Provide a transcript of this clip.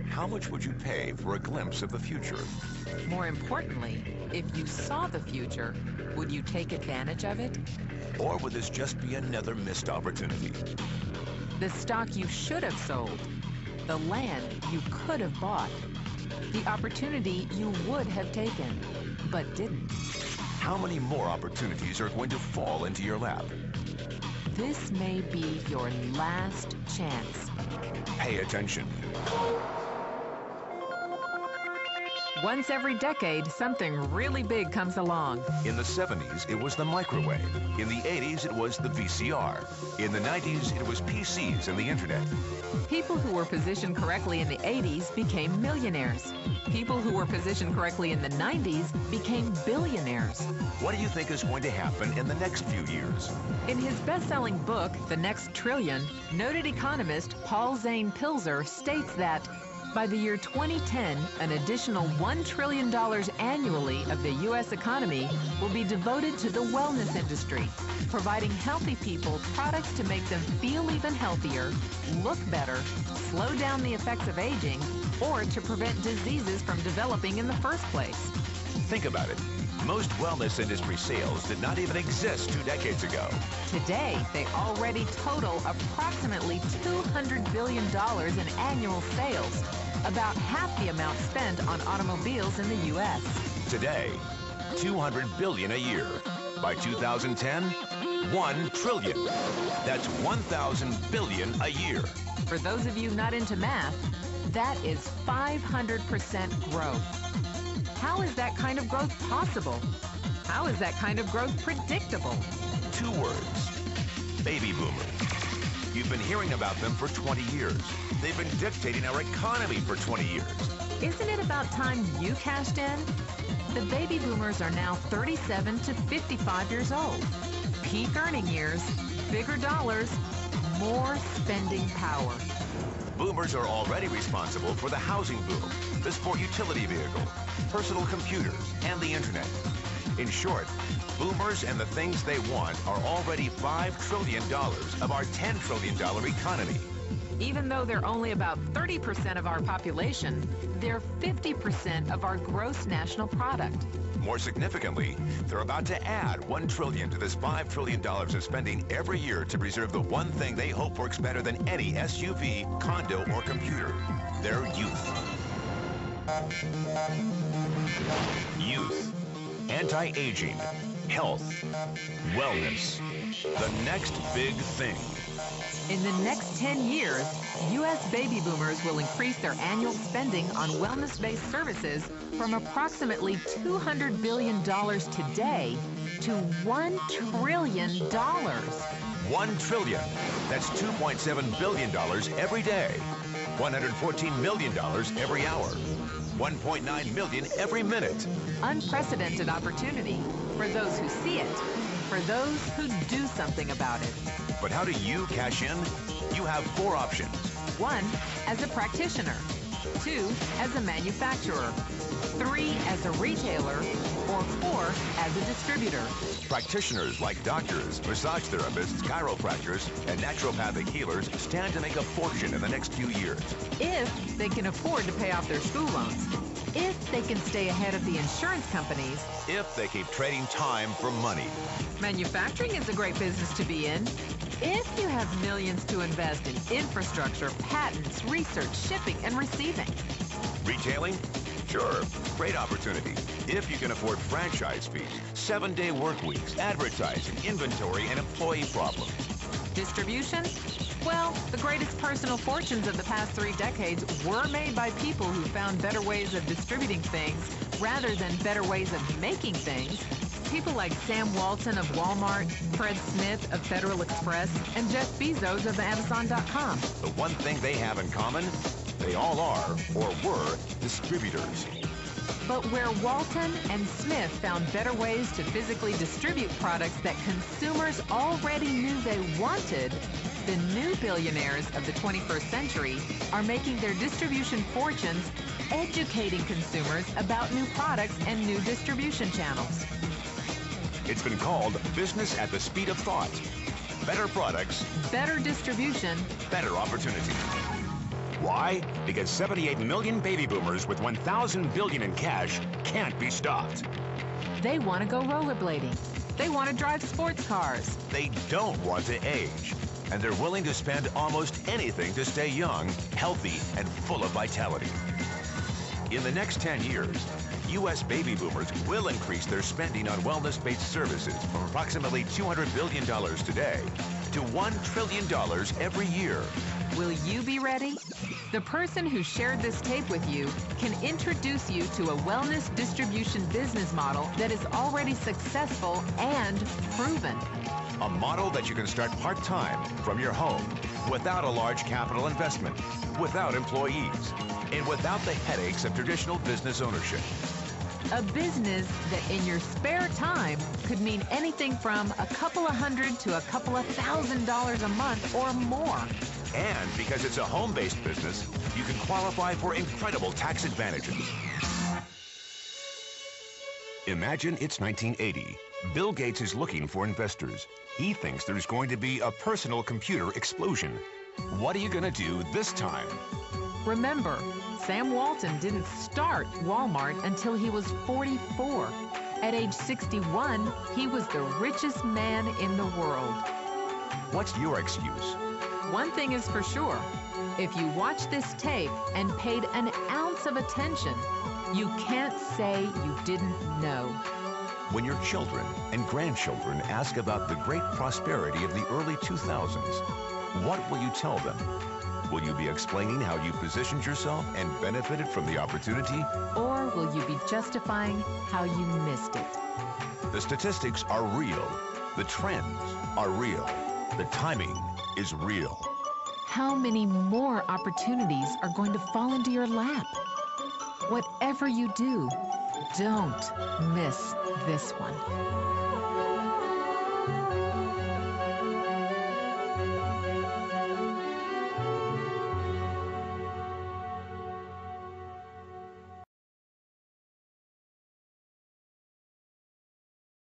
How much would you pay for a glimpse of the future? More importantly, if you saw the future, would you take advantage of it? Or would this just be another missed opportunity? The stock you should have sold, the land you could have bought, the opportunity you would have taken, but didn't. How many more opportunities are going to fall into your lap? This may be your last chance. Pay attention. Once every decade, something really big comes along. In the 70s, it was the microwave. In the 80s, it was the VCR. In the 90s, it was PCs and the internet. People who were positioned correctly in the 80s became millionaires. People who were positioned correctly in the 90s became billionaires. What do you think is going to happen in the next few years? In his best-selling book, The Next Trillion, noted economist Paul Zane Pilzer states that by the year 2010, an additional $1 trillion annually of the U.S. economy will be devoted to the wellness industry, providing healthy people products to make them feel even healthier, look better, slow down the effects of aging, or to prevent diseases from developing in the first place. Think about it. Most wellness industry sales did not even exist 2 decades ago. Today, they already total approximately $200 billion in annual sales, about half the amount spent on automobiles in the U.S. Today, $200 billion a year. By 2010, $1 trillion. That's 1,000 billion a year. For those of you not into math, that is 500% growth. How is that kind of growth possible? How is that kind of growth predictable? 2 words. Baby boomers. You've been hearing about them for 20 years. They've been dictating our economy for 20 years. Isn't it about time you cashed in? The baby boomers are now 37 to 55 years old. Peak earning years, bigger dollars, more spending power. Boomers are already responsible for the housing boom, the sport utility vehicle, personal computers, and the internet. In short, boomers and the things they want are already $5 trillion of our $10 trillion economy. Even though they're only about 30% of our population, they're 50% of our gross national product. More significantly, they're about to add $1 trillion to this $5 trillion of spending every year to preserve the one thing they hope works better than any SUV, condo, or computer: their youth. Youth, anti-aging, health, wellness. The next big thing. In the next 10 years, U.S. baby boomers will increase their annual spending on wellness-based services from approximately $200 billion today to $1 trillion. $1 trillion. That's $2.7 billion every day. $114 million every hour. $1.9 million every minute. Unprecedented opportunity for those who see it, for those who do something about it. But how do you cash in? You have 4 options. 1, as a practitioner. 2, as a manufacturer. 3, as a retailer. Or 4, as a distributor. Practitioners like doctors, massage therapists, chiropractors, and naturopathic healers stand to make a fortune in the next few years. If they can afford to pay off their school loans. If they can stay ahead of the insurance companies. If they keep trading time for money. Manufacturing is a great business to be in. If you have millions to invest in infrastructure, patents, research, shipping, and receiving. Retailing? Sure, great opportunity. If you can afford franchise fees, 7-day work weeks, advertising, inventory, and employee problems. Distribution? Well, the greatest personal fortunes of the past 3 decades were made by people who found better ways of distributing things rather than better ways of making things. People like Sam Walton of Walmart, Fred Smith of Federal Express, and Jeff Bezos of Amazon.com. The one thing they have in common, they all are, or were, distributors. But where Walton and Smith found better ways to physically distribute products that consumers already knew they wanted, the new billionaires of the 21st century are making their distribution fortunes educating consumers about new products and new distribution channels. It's been called business at the speed of thought. better products, better distribution, better opportunity. Why? Because 78 million baby boomers with 1,000 billion in cash can't be stopped. They want to go rollerblading. They want to drive sports cars. They don't want to age. And they're willing to spend almost anything to stay young, healthy, and full of vitality. In the next 10 years, U.S. baby boomers will increase their spending on wellness-based services from approximately $200 billion today to $1 trillion every year. Will you be ready? The person who shared this tape with you can introduce you to a wellness distribution business model that is already successful and proven. A model that you can start part-time from your home without a large capital investment, without employees, and without the headaches of traditional business ownership. A business that in your spare time could mean anything from a couple of $100 to a couple of $1,000 a month or more. And because it's a home-based business, you can qualify for incredible tax advantages. Imagine it's 1980. Bill Gates is looking for investors. He thinks there's going to be a personal computer explosion. What are you going to do this time? Remember, Sam Walton didn't start Walmart until he was 44. At age 61, he was the richest man in the world. What's your excuse? One thing is for sure, if you watch this tape and paid an ounce of attention, you can't say you didn't know. When your children and grandchildren ask about the great prosperity of the early 2000s, what will you tell them? Will you be explaining how you positioned yourself and benefited from the opportunity? Or will you be justifying how you missed it? The statistics are real. The trends are real. The timing is real. How many more opportunities are going to fall into your lap? Whatever you do, don't miss this one.